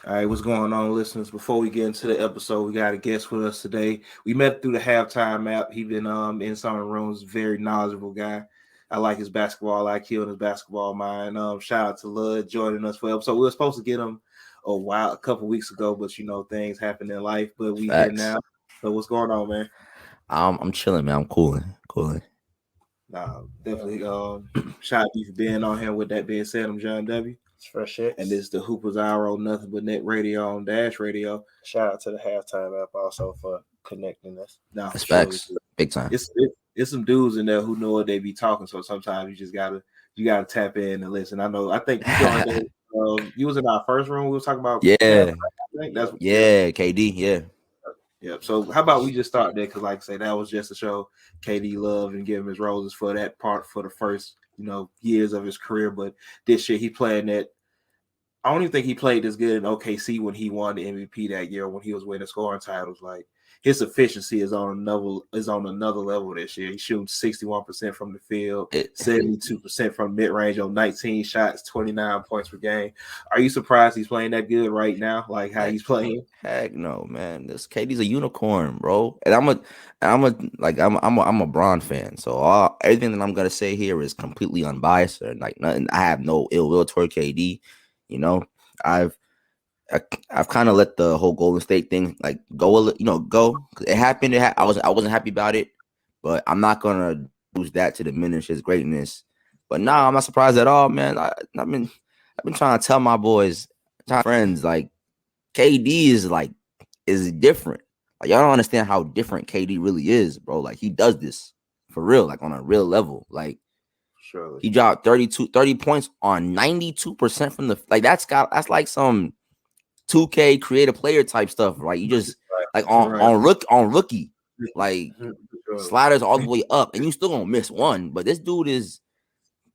All right, what's going on, listeners? Before we get into the episode, we got a guest with us today. We met through the halftime app. He been in some rooms, very knowledgeable guy. I like his basketball IQ and his basketball mind. Shout out to Lud joining us for the episode. We were supposed to get him a couple weeks ago, but things happen in life. But we here Facts. now. So what's going on, man? I'm chilling, man. I'm cooling. Definitely. Shout out to you for being on here. With that being said, I'm John W. It's fresh shit. And this is the Hoopers Hour on Nothing But Net Radio on Dash Radio. Shout out to the halftime app also for connecting us. That's facts. Big time. It's some dudes in there who know what they be talking. So sometimes you gotta tap in and listen. I think you joined you was in our first room. We was talking about KD, yeah. So how about we just start there? Because like I say, that was just to show KD love and give him his roses for that part for the first years of his career. But this year he playing that. I don't even think he played as good in OKC when he won the MVP that year when he was winning scoring titles. Like his efficiency is on another level this year. He's shooting 61% from the field, 72% from mid range on 19 shots, 29 points per game. Are you surprised he's playing that good right now? Like how he's playing? Heck no, man. This KD's a unicorn, bro. And I'm a Bron fan, so everything that I'm gonna say here is completely unbiased or like nothing. I have no ill will toward KD. I've kind of let the whole Golden State thing like go. It happened. I wasn't happy about it, but I'm not gonna use that to diminish his greatness. But nah, I'm not surprised at all, man. I've been trying to tell my boys, friends, like KD is different. Like y'all don't understand how different KD really is, bro. Like he does this for real, like on a real level, like. Surely. He dropped 30 points on 92% from the that's like some 2K creative player type stuff, right? You just like on rookie, like sliders all the way up, and you still gonna miss one. But this dude is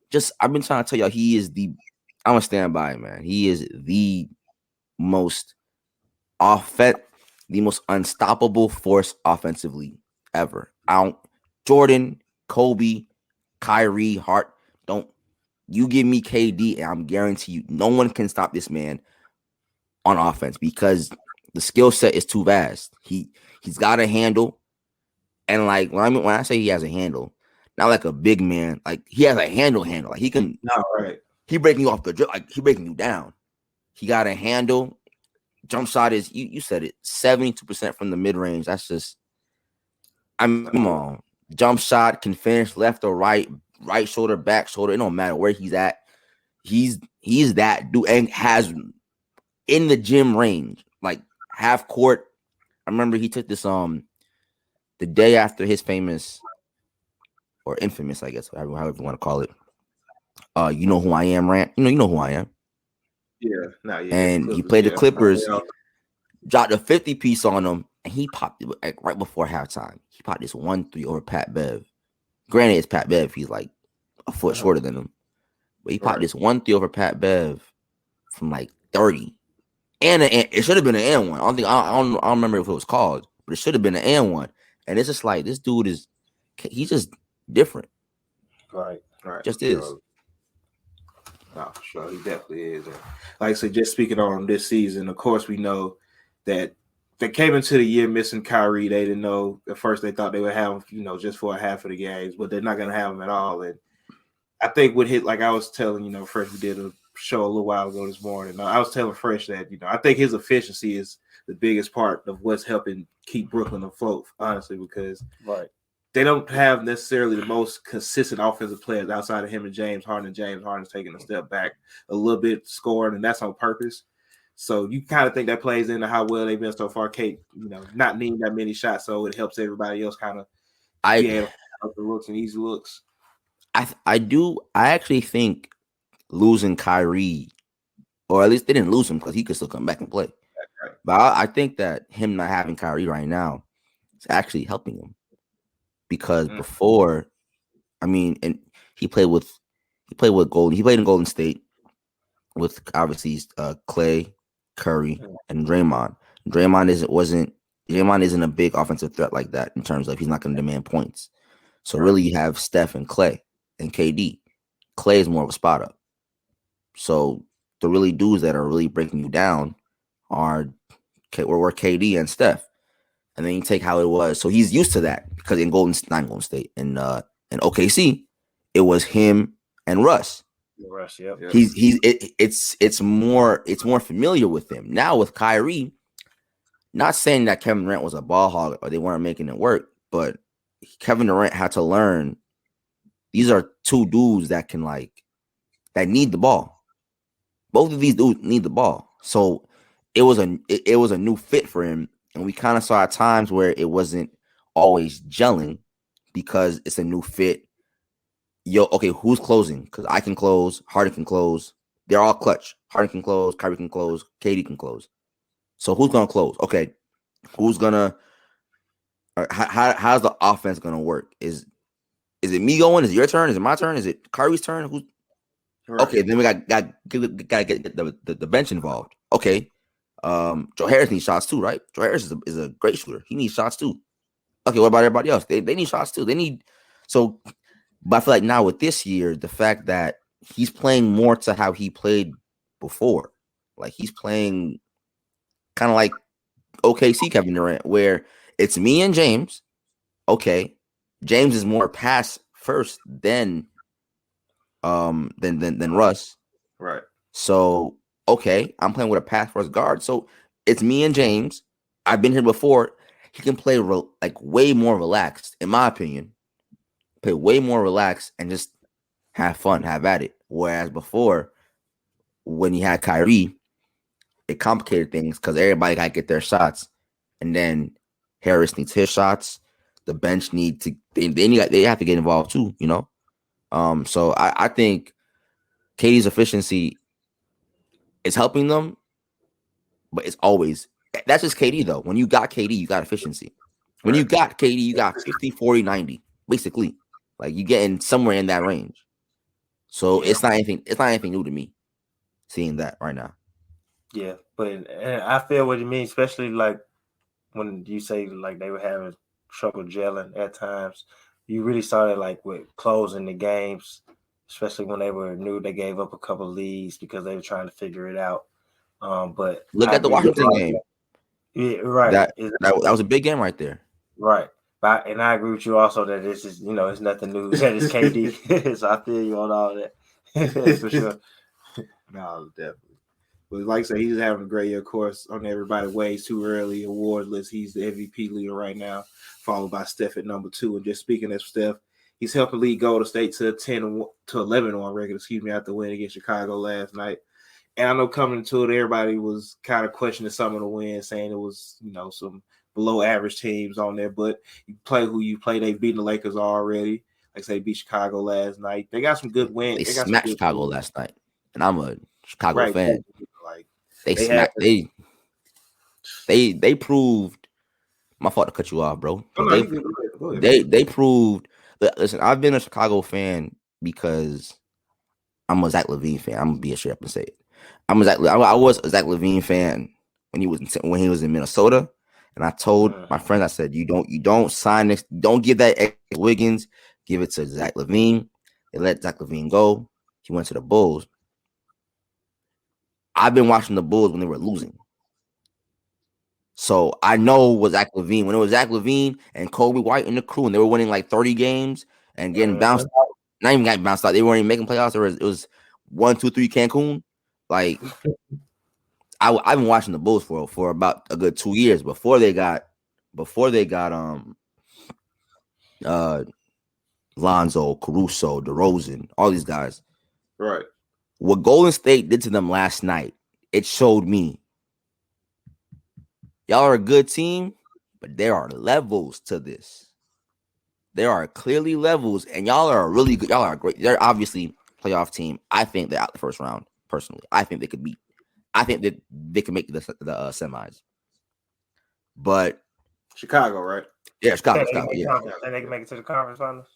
just I've been trying to tell y'all I'm gonna stand by it, man. He is the most unstoppable force offensively ever. Jordan, Kobe, Kyrie, Hart, don't you give me KD and I'm guarantee you no one can stop this man on offense because the skill set is too vast. He's got a handle, and like when I say he has a handle, not like a big man, like he has a handle. Like he can he breaking you off the drip, like he breaking you down. He got a handle. Jump shot is you said it, 72% from the mid range. That's just come on. Jump shot can finish left or right shoulder, back shoulder. It don't matter where he's at. He's that dude and has in the gym range, like half court. I remember he took this the day after his famous or infamous, I guess, however you want to call it. You know who I am, rant. You know who I am. Yeah, and he played the Clippers, dropped a 50 piece on them. And he popped it like right before halftime. He popped this 1-3 over Pat Bev. Granted, it's Pat Bev. He's like a foot shorter than him. But he popped this 1-3 over Pat Bev from like 30. And it should have been an and one. I don't remember if it was called, but it should have been an and one. And it's just like this dude he's just different. Right. Just is. No, for sure. He definitely is. And like I said, just speaking on this season, of course, we know that they came into the year missing Kyrie. They didn't know at first. They thought they would have him, just for a half of the games, but they're not going to have him at all. And I think what hit, like I was telling, Fresh, we did a show a little while ago this morning. I was telling Fresh that, I think his efficiency is the biggest part of what's helping keep Brooklyn afloat, honestly, because they don't have necessarily the most consistent offensive players outside of him and James Harden. James Harden's taking a step back a little bit scoring, and that's on purpose. So you kind of think that plays into how well they've been so far. Kate, not needing that many shots, so it helps everybody else kind of be able to have the looks and easy looks. I do. I actually think losing Kyrie, or at least they didn't lose him because he could still come back and play. Right. But I think that him not having Kyrie right now is actually helping him because before, and he played with Golden. He played in Golden State with obviously Clay, Curry, and Draymond. Draymond isn't a big offensive threat like that in terms of he's not going to demand points. So really, you have Steph and Clay and KD. Clay is more of a spot up. So the really dudes that are really breaking you down were KD and Steph. And then you take how it was. So he's used to that because in Golden State, in OKC, it was him and Russ. Russ, yep. It's more familiar with him. Now with Kyrie, not saying that Kevin Durant was a ball hog or they weren't making it work, but Kevin Durant had to learn these are two dudes that that need the ball. Both of these dudes need the ball. So it was a new fit for him. And we kind of saw at times where it wasn't always gelling because it's a new fit. Okay, who's closing? Because I can close, Harden can close. They're all clutch. Harden can close, Kyrie can close, KD can close. So who's gonna close? Okay, who's gonna? How's the offense gonna work? Is it me going? Is it your turn? Is it my turn? Is it Kyrie's turn? Who's right. Okay? Then we got get the bench involved. Okay, Joe Harris needs shots too, right? Joe Harris is a great shooter. He needs shots too. Okay, what about everybody else? They need shots too. They need so. But I feel like now with this year, the fact that he's playing more to how he played before, like he's playing kind of like OKC Kevin Durant, where it's me and James. Okay, James is more pass first than Russ. Right. So okay, I'm playing with a pass first guard. So it's me and James. I've been here before. He can play like way more relaxed, in my opinion. Play way more relaxed and just have fun, have at it. Whereas before, when you had Kyrie, it complicated things because everybody got to get their shots, and then Harris needs his shots. The bench need to they have to get involved too, you know. So I think KD's efficiency is helping them, but it's always that's just KD though. When you got KD, you got efficiency. When you got KD, you got 50, 40, 90, basically. Like you getting somewhere in that range. So it's not anything new to me seeing that right now. Yeah, but I feel what you mean, especially like when you say like they were having trouble gelling at times. You really started like with closing the games, especially when they were new. They gave up a couple leads because they were trying to figure it out. But look at the Washington game. Yeah, right. That was a big game right there. Right. And I agree with you also that this is, it's nothing new. That it's KD. So I feel you on all that. For sure. No, definitely. But like I said, he's having a great year, of course, on everybody ways too early award list. He's the MVP leader right now, followed by Steph at number 2. And just speaking of Steph, he's helping lead Golden State to 11-1 record, after winning against Chicago last night. And I know coming into it, everybody was kind of questioning some of the wins, saying it was, some below average teams on there. But you play who you play. They've beaten the Lakers already. Like I say, beat Chicago last night. They got some good wins. They smacked Chicago last night. And I'm a Chicago fan. Like they proved. My fault to cut you off, bro. Go ahead. They proved. Listen, I've been a Chicago fan because I'm a Zach LaVine fan. I'm gonna be straight up and say it. I was a Zach LaVine fan when he was in Minnesota, and I told my friends, I said, you don't sign this, don't give that Wiggins, give it to Zach LaVine. They let Zach LaVine go. He went to the Bulls. I've been watching the Bulls when they were losing. So I know what Zach LaVine, when it was Zach LaVine and Kobe White in the crew, and they were winning like 30 games and getting bounced out. Not even getting bounced out. They weren't even making playoffs. It was 1, 2, 3 Cancun. Like I've been watching the Bulls for about a good 2 years before they got Lonzo, Caruso, DeRozan, all these guys. Right. What Golden State did to them last night, it showed me y'all are a good team, but there are levels to this. There are clearly levels, and y'all are really good. Y'all are great. They're obviously a playoff team. I think they're out the first round. Personally, I think they could beat. I think that they can make the semis. But Chicago, right? Yeah, Chicago. Yeah, and they can make it to the conference finals.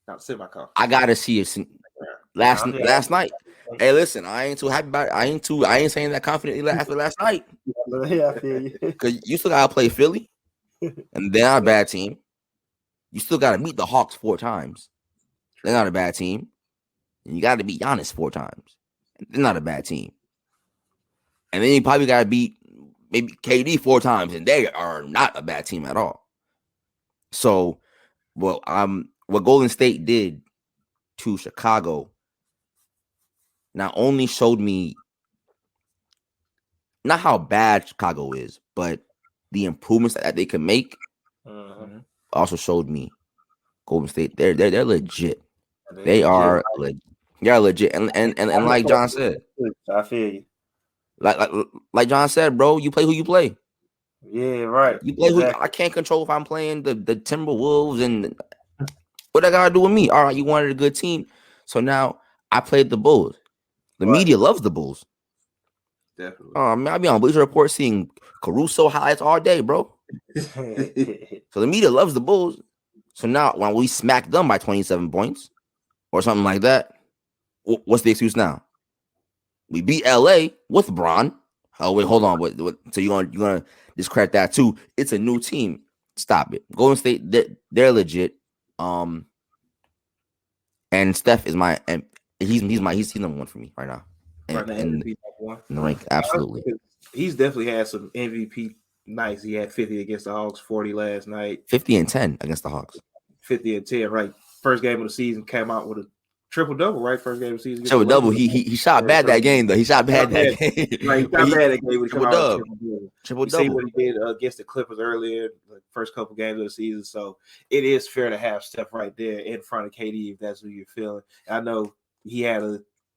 Not semi-conference. I gotta see it last night. Hey, listen, I ain't too happy about it. I ain't saying that confidently after last night. Yeah, I feel you. Because you still gotta play Philly, and they're not a bad team. You still gotta meet the Hawks 4 times. They're not a bad team. And you gotta beat Giannis 4 times. They're not a bad team. And then you probably got to beat maybe KD 4 times, and they are not a bad team at all. So, what Golden State did to Chicago not only showed me not how bad Chicago is, but the improvements that they can make. Also showed me Golden State. They're legit. They are legit. And like John said, I feel you. Like John said, bro, you play who you play. Yeah, right. You play who I can't control if I'm playing the Timberwolves and what that gotta do with me. All right, you wanted a good team. So now I played the Bulls. The media loves the Bulls. Definitely. Man, I be on Bleacher Report seeing Caruso highlights all day, bro. So the media loves the Bulls. So now when we smack them by 27 points or something like that, what's the excuse now? We beat LA with Bron. Oh wait, hold on. What? So you're gonna discredit that too? It's a new team. Stop it. Golden State, they're legit. And Steph is my and he's number one for me right now. In the rank, absolutely. He's definitely had some MVP nights. He had 50 against the Hawks, 40 last night. 50 and 10 against the Hawks. 50 and 10, right? First game of the season came out with a triple-double, right? First game of the season. Triple-double. He shot bad that game, though. He shot bad that game. Right, he shot bad that game. Triple-double. You see what he did against the Clippers earlier, the first couple games of the season. So it is fair to have Steph right there in front of KD if that's who you're feeling. I know he had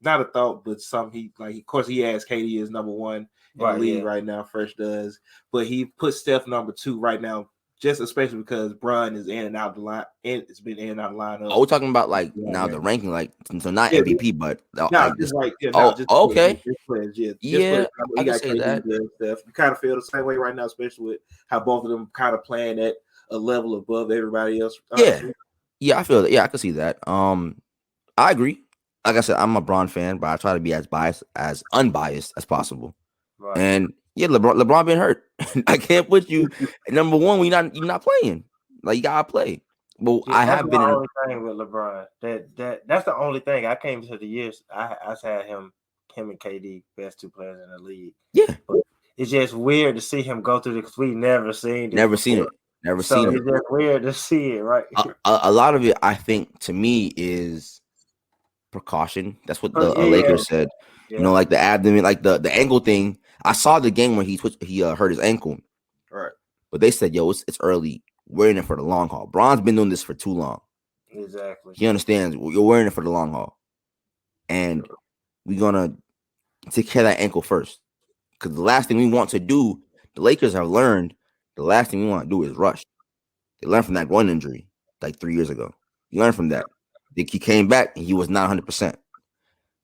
not a thought, but of course, he has KD as number one in the league right now. Fresh does, but he put Steph number 2 right now, just especially because Bron is in and out the line. And it's been in and out the lineup. Oh, we're talking about now the ranking, so not MVP, but okay. I can say that. Steph. You kind of feel the same way right now, especially with how both of them kind of playing at a level above everybody else. Yeah, I feel that. Yeah, I can see that. I agree. Like I said, I'm a Bron fan, but I try to be as unbiased as possible. Right. And yeah, LeBron been hurt. I can't put you at number one when you're not playing. Like you gotta play. Well, I have been. The only thing with LeBron that's the only thing. I came to the years. I had him and KD best 2 players in the league. Yeah, but it's just weird to see him go through the because we never seen it. Never seen it. It's just weird to see it. Right. A lot of it, I think, to me is precaution. That's what the Lakers said. Yeah. You know, like the abdomen, like the ankle thing. I saw the game where he hurt his ankle. Right. But they said, yo, it's early. We're in it for the long haul. Bron's been doing this for too long. Exactly. He understands you're in it for the long haul. And we're gonna take care of that ankle first. Because the last thing we want to do, the Lakers have learned, the last thing we want to do is rush. They learned from that groin injury like 3 years ago. You learned from that. He came back and he was not 100%.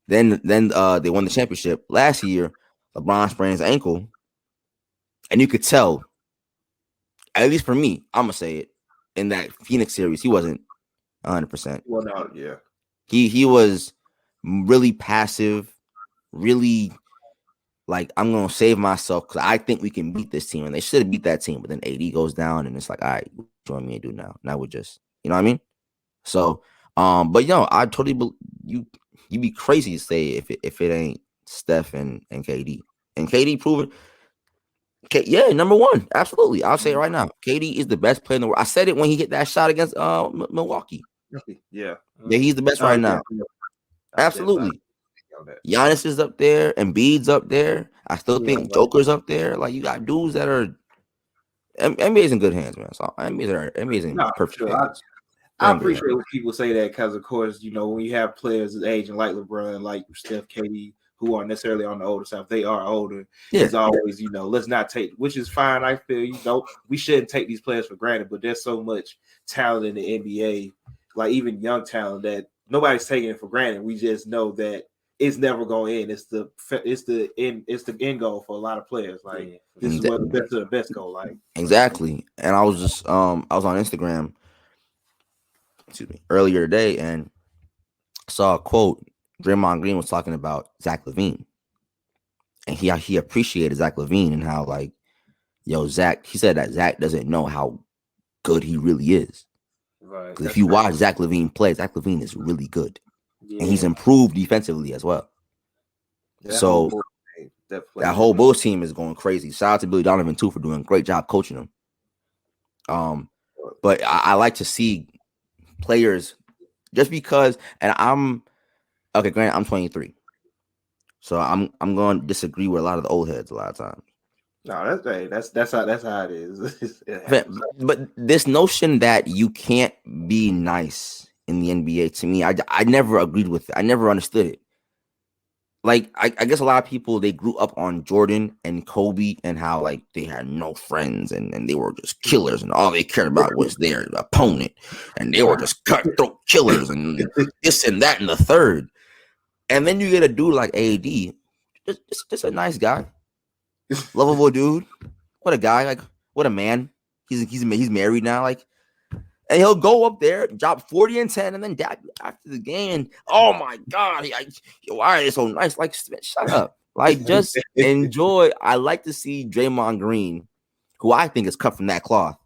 Then they won the championship. Last year, LeBron sprained his ankle. And you could tell, at least for me, I'm going to say it, in that Phoenix series, he wasn't 100%. Well, no, yeah. He was really passive, really like, I'm going to save myself because I think we can beat this team. And they should have beat that team. But then AD goes down and it's like, all right, what do you want me to do now? Now we're just, you know what I mean? So, but I totally believe you'd be crazy to say if it ain't Steph and KD. And KD proven, number one, absolutely. I'll say it right now. KD is the best player in the world. I said it when he hit that shot against Milwaukee. Yeah, he's the best right now. Absolutely. Giannis is up there, Embiid's up there. I still think Joker's up there. Like you got dudes that are NBA's in good hands, man. So NBA's in perfect hands. I appreciate when people say that because, of course, when you have players as aging like LeBron, like Steph, KD, who aren't necessarily on the older side, if they are older, it's always, let's not take, which is fine. I feel, we shouldn't take these players for granted, but there's so much talent in the NBA, like even young talent, that nobody's taking it for granted. We just know that it's never going in. It's the end goal for a lot of players. Like this is where the best of the best go. Like exactly. And I was just I was on Instagram, earlier today, and saw a quote. Draymond Green was talking about Zach LaVine, and he appreciated Zach LaVine and how Zach. He said that Zach doesn't know how good he really is. Right. Because if you watch Zach LaVine play, Zach LaVine is really good, and he's improved defensively as well. That That whole Bulls team is going crazy. Shout out to Billy Donovan too for doing a great job coaching them. But I like to see players just because, and granted, I'm 23, so I'm going to disagree with a lot of the old heads a lot of times. No, that's how it is. But this notion that you can't be nice in the NBA, to me, I never agreed with it. I never understood it. Like, I guess a lot of people, they grew up on Jordan and Kobe and how, like, they had no friends and they were just killers and all they cared about was their opponent and they were just cutthroat killers and this and that and the third. And then you get a dude like AD, just a nice guy, lovable dude. What a guy! Like, what a man. He's married now. Like, and he'll go up there, drop 40 and 10, and then after the game, oh my God, why are they so nice? Like, shut up. Like, just enjoy. I like to see Draymond Green, who I think is cut from that cloth,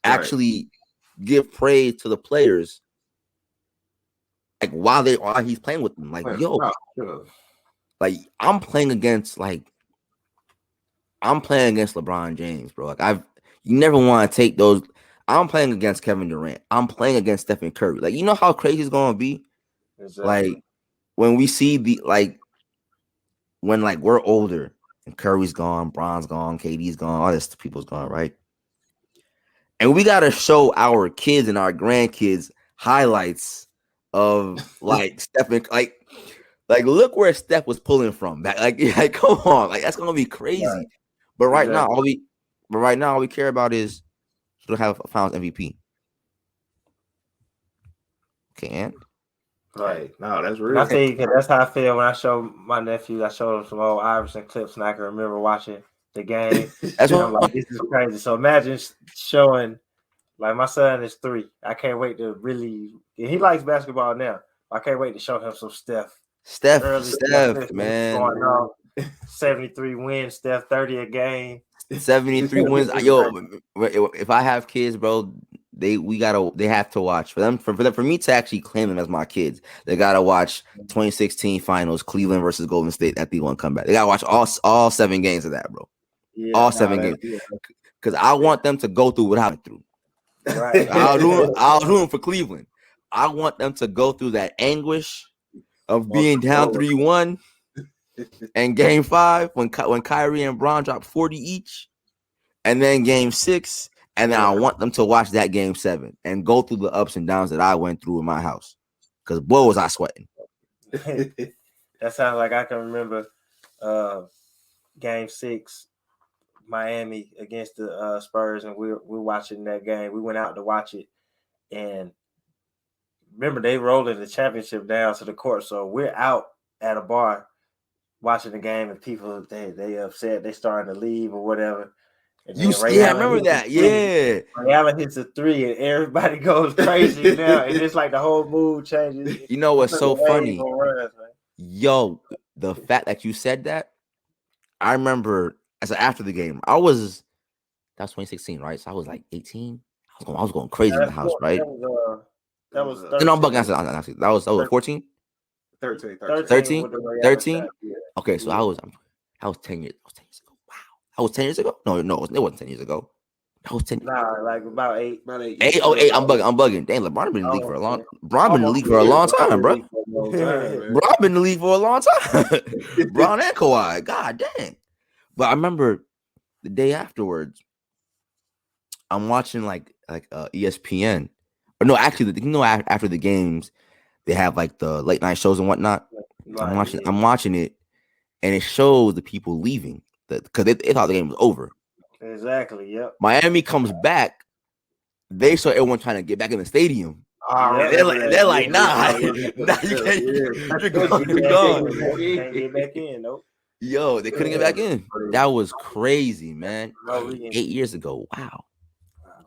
actually give praise to the players. Like while he's playing with them, like like I'm playing against LeBron James, bro. Like you never want to take those. I'm playing against Kevin Durant. I'm playing against Stephen Curry. Like, you know how crazy it's gonna be. Exactly. Like when we see when we're older and Curry's gone, Bron's gone, KD's gone, all this people's gone, right? And we gotta show our kids and our grandkids highlights of Stephen, like look where Steph was pulling from. Like come on, like that's gonna be crazy. Right. But right now, all we care about is to have a Finals MVP. Okay, and right, no, that's real. I think that's how I feel when I show my nephews. I showed them some old Iverson clips, and I can remember watching the game. That's what I'm like. This is crazy. So imagine showing. Like, my son is 3. I can't wait to really. He likes basketball now. I can't wait to show him some Steph. Steph, man. Going on. 73 wins, Steph, 30 a game. 73 wins. Yo, if I have kids, bro, they have to watch. For me to actually claim them as my kids, they gotta watch 2016 finals, Cleveland versus Golden State at the one comeback. They gotta watch all 7 games of that, bro. Yeah, all 7 games. Because I want them to go through what I went through. Right. I'll do it for Cleveland. I want them to go through that anguish of being down 3-1 and game 5 when Kyrie and Bron dropped 40 each, and then game 6, and then I want them to watch that game 7 and go through the ups and downs that I went through in my house. Because boy, was I sweating. That sounds like I can remember game 6. Miami against the Spurs, and we're watching that game. We went out to watch it, and remember they rolling the championship down to the court. So we're out at a bar watching the game, and people they upset. They starting to leave or whatever. And I remember that. Yeah, Ray Allen hits a 3, and everybody goes crazy now, and it's like the whole mood changes. You know what's so funny? Yo, the fact that you said that, I remember. So after the game, that was 2016, right? So I was like 18. I was going crazy in the house, right? That was 13. No, I'm bugging. That was 14? 13? Okay, so I was 10 years. I was 10 years ago. Wow. I was 10 years ago? No, it wasn't 10 years ago. That was 10. Nah, like about 8. About 8. 8. Oh, 8. I'm bugging. Damn, LeBron been in the league for a long. LeBron been in the league for a long time, bro. LeBron been in the league for a long time. LeBron and Kawhi. God dang. But I remember the day afterwards, I'm watching like ESPN. Or no, actually, after the games, they have like the late night shows and whatnot. Right. I'm watching it, and it shows the people leaving because they thought the game was over. Exactly. Yep. Miami comes back. They saw everyone trying to get back in the stadium. They're like, nah, you can't. You're gone. Can't get back in. Nope. Yo, they couldn't get back in. That was crazy, man. 8 years ago. Wow.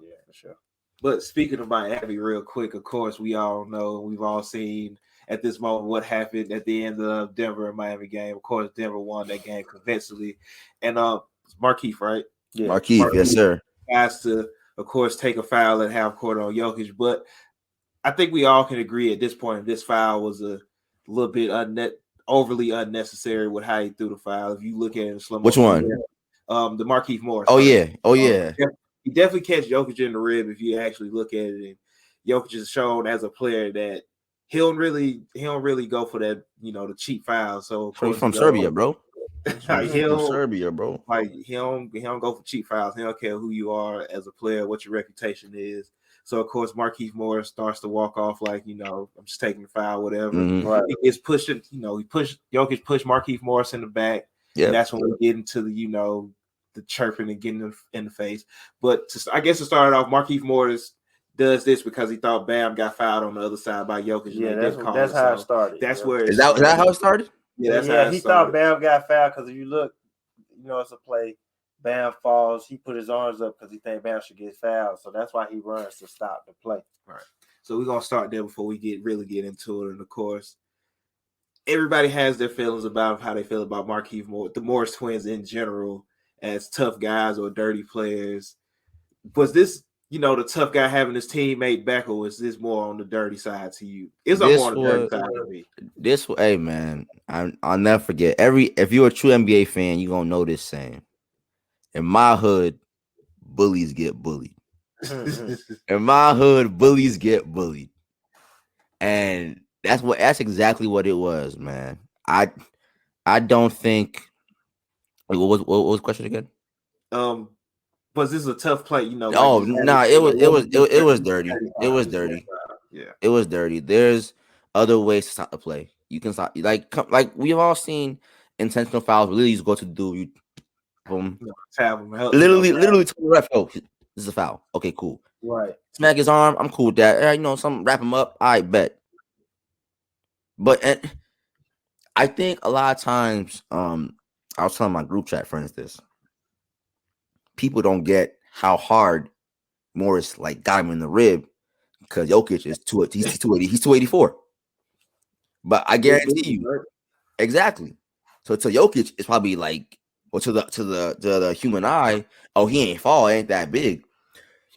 Yeah, for sure. But speaking of Miami, real quick, of course, we all know, we've all seen at this moment what happened at the end of Denver and Miami game. Of course, Denver won that game convincingly. And Markief, right? Yeah. Markief, yes, sir. Has to, of course, take a foul at half court on Jokic. But I think we all can agree at this point this foul was a little bit overly unnecessary with how he threw the foul. If you look at it in slow Which motion, one? the Markief Morris. Oh first. yeah. Oh yeah. He definitely catch Jokic in the rib if you actually look at it. And Jokic is shown as a player that he don't really go for that, the cheap foul. So of course From Serbia, bro. Like, From Serbia, bro. Like he don't go for cheap fouls. He don't care who you are as a player, what your reputation is. So of course, Markief Morris starts to walk off like, I'm just taking the foul, whatever. Mm-hmm. Right. He gets pushing, Jokic pushed Markief Morris in the back. Yeah, that's when we get into the, the chirping and getting in the face. But I guess to start it off, Markief Morris does this because he thought Bam got fouled on the other side by Jokic. Yeah, that's how it started. That's where is that how it started? Yeah, that's how he it started. thought Bam got fouled because if you look, it's a play. Bam falls. He put his arms up because he think Bam should get fouled. So that's why he runs to stop the play. Right. So we're gonna start there before we really get into it. And of course, everybody has their feelings about how they feel about Markief Morris, the Morris twins in general, as tough guys or dirty players. Was this, the tough guy having his teammate back, or was this more on the dirty side to you? It's more on the dirty side to me. Hey man, I'll never forget. If you're a true NBA fan, you're gonna know this saying. In my hood, bullies get bullied. In my hood, bullies get bullied. And that's exactly what it was, man. I don't think what was the question again? Was this a tough play? It was dirty. It was dirty. Yeah. It was dirty. There's other ways to stop the play. You can stop like we've all seen intentional fouls. Literally, you go to the dude. Boom. Literally to the ref. Oh, this is a foul. Okay, cool. Right. Smack his arm. I'm cool with that. Some wrap him up. I bet. But I think a lot of times, I was telling my group chat friends this. People don't get how hard Morris got him in the rib because Jokic is 280. He's 284. But I guarantee you, exactly. So to Jokic, it's probably to the human eye, oh, he ain't fall, ain't that big.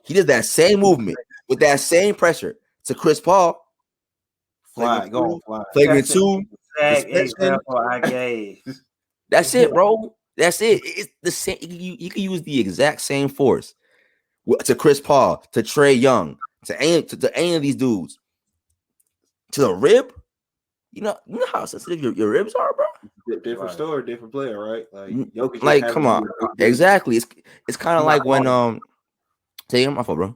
He did that same movement with that same pressure to Chris Paul. Flag 2. Exact example I gave. That's it, bro. That's it. It's the same. You can use the exact same force to Chris Paul, to Trae Young, to any of these dudes, to the rib. You know how sensitive your ribs are, bro. Different story, different player, right? Jokic come on, exactly. It's kind of like when Take him off, bro.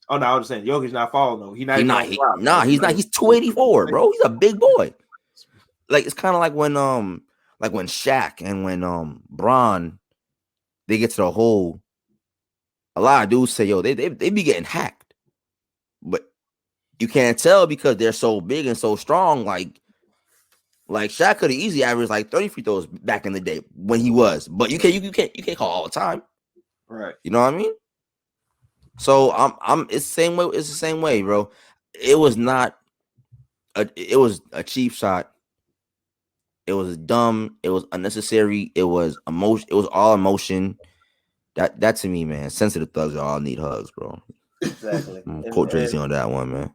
Oh no, I was saying Jokic not falling though. He's not. He's not. He's 284, bro. He's a big boy. It's kind of like when Shaq and when Bron, they get to the hole. A lot of dudes say, yo, they be getting hacked, but you can't tell because they're so big and so strong. Like Shaq could have easily averaged 30 free throws back in the day when he was, but you can't call all the time, right? You know what I mean? So it's the same way. It's the same way, bro. It was a cheap shot. It was dumb. It was unnecessary. It was emotion. It was all emotion. That to me, man. Sensitive thugs all need hugs, bro. Exactly. Quote Tracy on that one, man.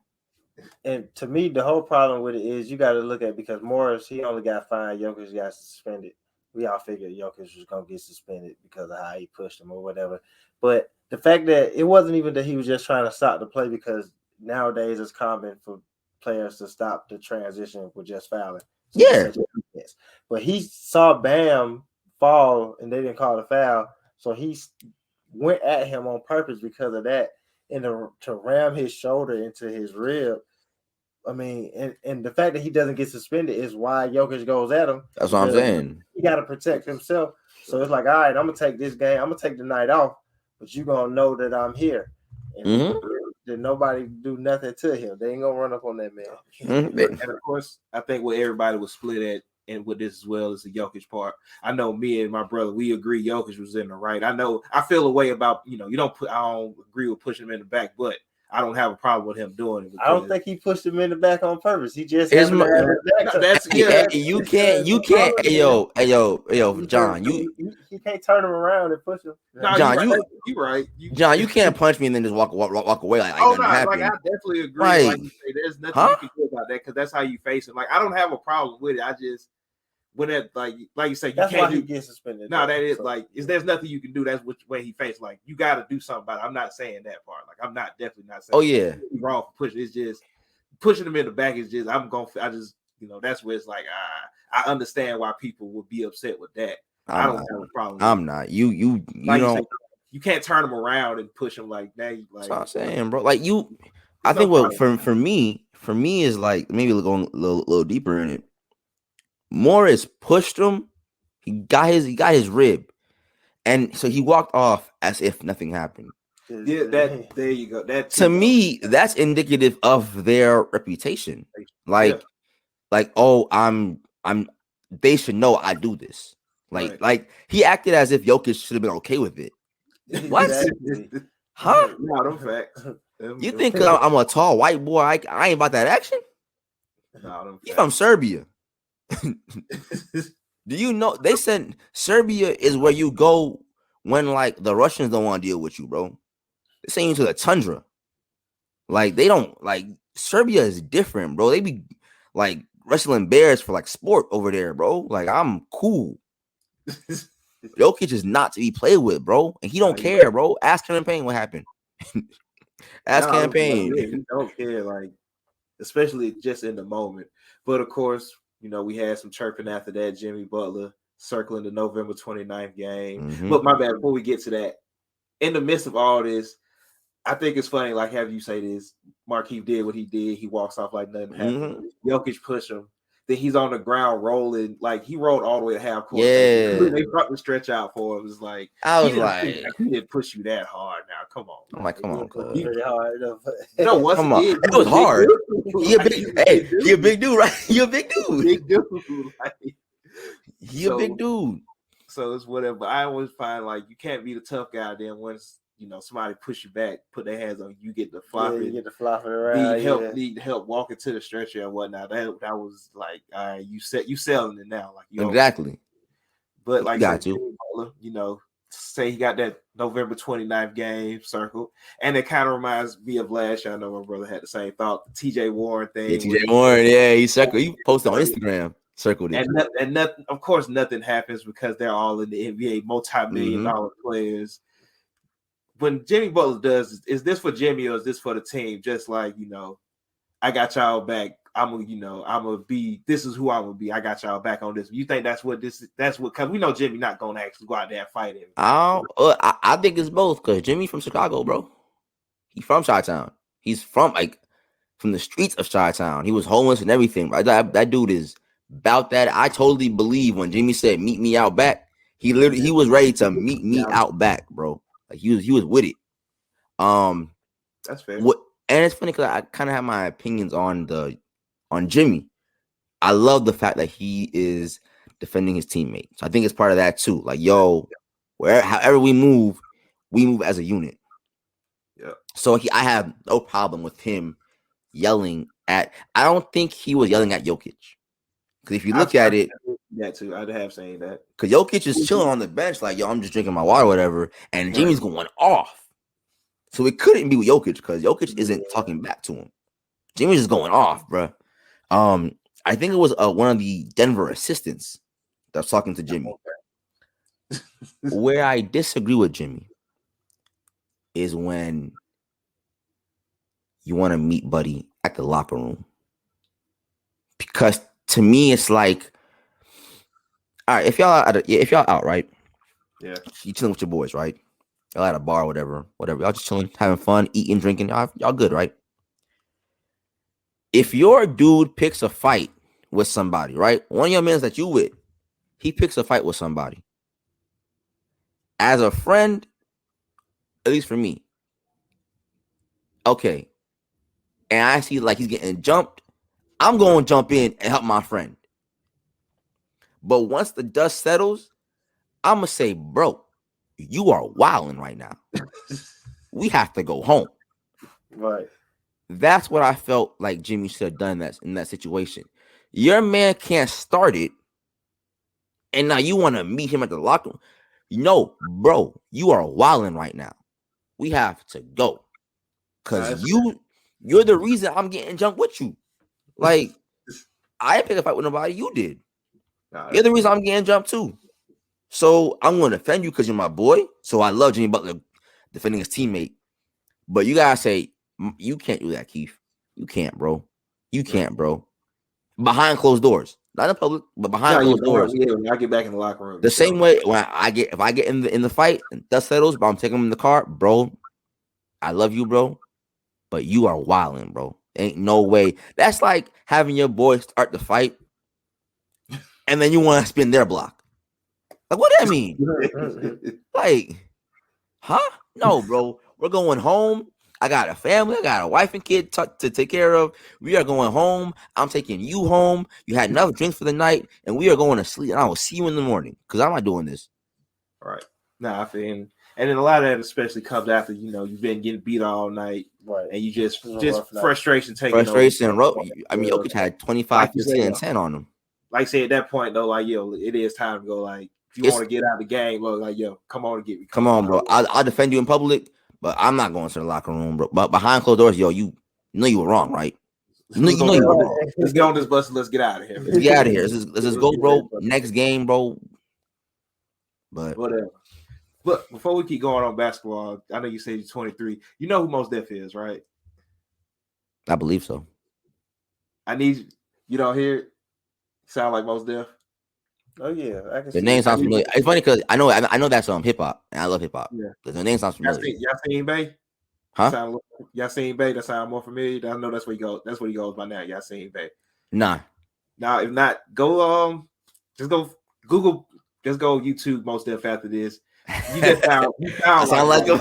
And to me, the whole problem with it is you got to look at because Morris, he only got fined. Jokic got suspended. We all figured Jokic was gonna get suspended because of how he pushed him or whatever. But the fact that it wasn't even that he was just trying to stop the play because nowadays it's common for players to stop the transition with just fouling. So yeah. But he saw Bam fall and they didn't call the foul. So he went at him on purpose because of that. And to ram his shoulder into his rib. I mean, and the fact that he doesn't get suspended is why Jokic goes at him. That's what I'm saying. He got to protect himself. So it's like, all right, I'm going to take this game. I'm going to take the night off. But you're going to know that I'm here. And that nobody do nothing to him. They ain't going to run up on that man. And of course, I think what everybody was split at, and with this as well is the Jokic part. I know me and my brother, we agree Jokic was in the right. I know I feel a way about, I don't agree with pushing him in the back, but I don't have a problem with him doing it. I don't think he pushed him in the back on purpose. He just you can't, John, you can't turn him around and push him. No, John, you're right. John, you can't punch me and then just walk away like I definitely agree. Right. Like you say, there's nothing you can do about that because that's how you face it. Like I don't have a problem with it. I just when that like you say, you That's can't why he do. gets suspended. No, that is So, like there's nothing you can do. That's which way he faced. Like you got to do something about it. I'm not saying that part. Like I'm not definitely not saying. Oh yeah, he's wrong for pushing. It's just pushing him in the back. Is just I just that's where it's like I understand why people would be upset with that. I don't have a problem. I'm not. You like don't. You can't turn him around and push him like that. Like That's what I'm saying, bro. Like you, I think what for me is like maybe going a little deeper in it. Morris pushed him. He got his rib, and so he walked off as if nothing happened. Yeah, there you go. That to me, that's indicative of their reputation. Like, oh, I'm. They should know I do this. Like he acted as if Jokic should have been okay with it. What? Huh? No, them facts. You think I'm a tall white boy? I ain't about that action. No, you from Serbia? Do you know they said Serbia is where you go when like the Russians don't want to deal with you, bro? They send you to the tundra. Like they don't like Serbia is different, bro. They be like wrestling bears for like sport over there, bro. Like I'm cool. Jokic is not to be played with, bro, and he don't care, bro. Ask Campaign what happened. Ask Campaign. He don't care, like especially just in the moment. But of course, we had some chirping after that. Jimmy Butler circling the November 29th game. Mm-hmm. But my bad. Before we get to that, in the midst of all this, I think it's funny. Like, have you say this? Markief did what he did. He walks off like nothing happened. Jokic pushed him. Then he's on the ground rolling. Like he rolled all the way to half court. Yeah, they brought the stretch out for him. It was like I was like, he didn't push you that hard. Now, come on. I'm like, come on, pretty hard. No, come on. It was hard. He a big dude, right? He a big dude. Big dude. Like, he a big dude. So it's whatever. I always find like you can't be the tough guy. Then once somebody push you back, put their hands on you, get the flopping. You get the flopping around. Need help walking to the stretcher and whatnot. That was like, all right, you selling it now, like exactly. But like, got say he got that November 29th game circled, and it kind of reminds me of last year. I know my brother had the same thought. The TJ Warren thing. Yeah, TJ Warren. Yeah, he circled. He posted on Instagram. Circled it. And nothing. Of course, nothing happens because they're all in the NBA, multi-million-dollar players. When Jimmy Butler does, is this for Jimmy or is this for the team? Just like, I got y'all back. I'm gonna be, this is who I'm gonna be. I got y'all back on this. You think that's what, because we know Jimmy not gonna actually go out there and fight him. I think it's both because Jimmy from Chicago, bro. He's from Chi-Town. He's from the streets of Chi-Town. He was homeless and everything. Right? That dude is about that. I totally believe when Jimmy said meet me out back, he was ready to meet me out back, bro. Like he was with it. That's fair. And it's funny because I kind of have my opinions on Jimmy. I love the fact that he is defending his teammates. So I think it's part of that too. Like, however we move as a unit. Yeah. So I have no problem with him yelling at. I don't think he was yelling at Jokic. Because if you look at it, that too, I'd have saying that. Because Jokic is chilling on the bench, like, I'm just drinking my water, whatever, and Jimmy's going off. So it couldn't be with Jokic because Jokic isn't talking back to him. Jimmy's just going off, bro. I think it was one of the Denver assistants that's talking to Jimmy. Where I disagree with Jimmy is when you want to meet Buddy at the locker room. Because to me, it's like, all right, if y'all out, right? Yeah. You chilling with your boys, right? Y'all at a bar, whatever. Y'all just chilling, having fun, eating, drinking. Y'all good, right? If your dude picks a fight with somebody, right? One of your men that you with, he picks a fight with somebody. As a friend, at least for me, okay, and I see like he's getting jumped, I'm going to jump in and help my friend. But once the dust settles, I'm going to say, bro, you are wilding right now. We have to go home. Right. That's what I felt like Jimmy should have done in that situation. Your man can't start it, and now you want to meet him at the locker room. No, bro, you are wilding right now. We have to go. Because you're the reason I'm getting jumped with you. Like, I didn't pick a fight with nobody. You did. You're the reason I'm getting jumped too. So I'm going to defend you because you're my boy. So I love Jimmy Butler defending his teammate. But you gotta say you can't do that, Keith. You can't, bro. You can't, bro. Behind closed doors, not in public, but behind closed doors. Yeah, when I get back in the locker room, the same way when if I get in the fight and dust settles, but I'm taking him in the car, bro. I love you, bro, but you are wilding, bro. Ain't no way. That's like having your boy start the fight, and then you want to spin their block. Like, what do that mean? Like, huh? No, bro. We're going home. I got a family. I got a wife and kid to take care of. We are going home. I'm taking you home. You had enough drinks for the night, and we are going to sleep. And I will see you in the morning because I'm not doing this. Right. Nah, I feel, and then a lot of that especially comes after you've been getting beat all night, right? And you just frustration taking frustration. I mean, Jokic had 25, 15, and 10 on him. Like I said, at that point though, like it is time to go. Like if you want to get out of the game, look, like come on and get me. Come on, bro. I'll defend you in public, but I'm not going to the locker room, bro. But behind closed doors, you know you were wrong, right? You know you were wrong. Let's get on this bus and let's get out of here. Let's get out of here. Let's just go, bro. Next game, bro. But whatever. But before we keep going on basketball, I know you said you're 23. You know who Mos Def is, right? I believe so. I need you don't hear it. Sound like Mos Def? Oh yeah, I can. The name sounds familiar. It's funny because I know that's hip hop, and I love hip hop. Yeah, the name sounds familiar. Y'all seen Bay? Huh? Y'all seen Bay? That sound more familiar. I know that's where he goes. That's where he goes by now. Y'all seen Bay? Nah. Now, if not, go just go Google. Just go YouTube Mos Def after this. You just sound like him.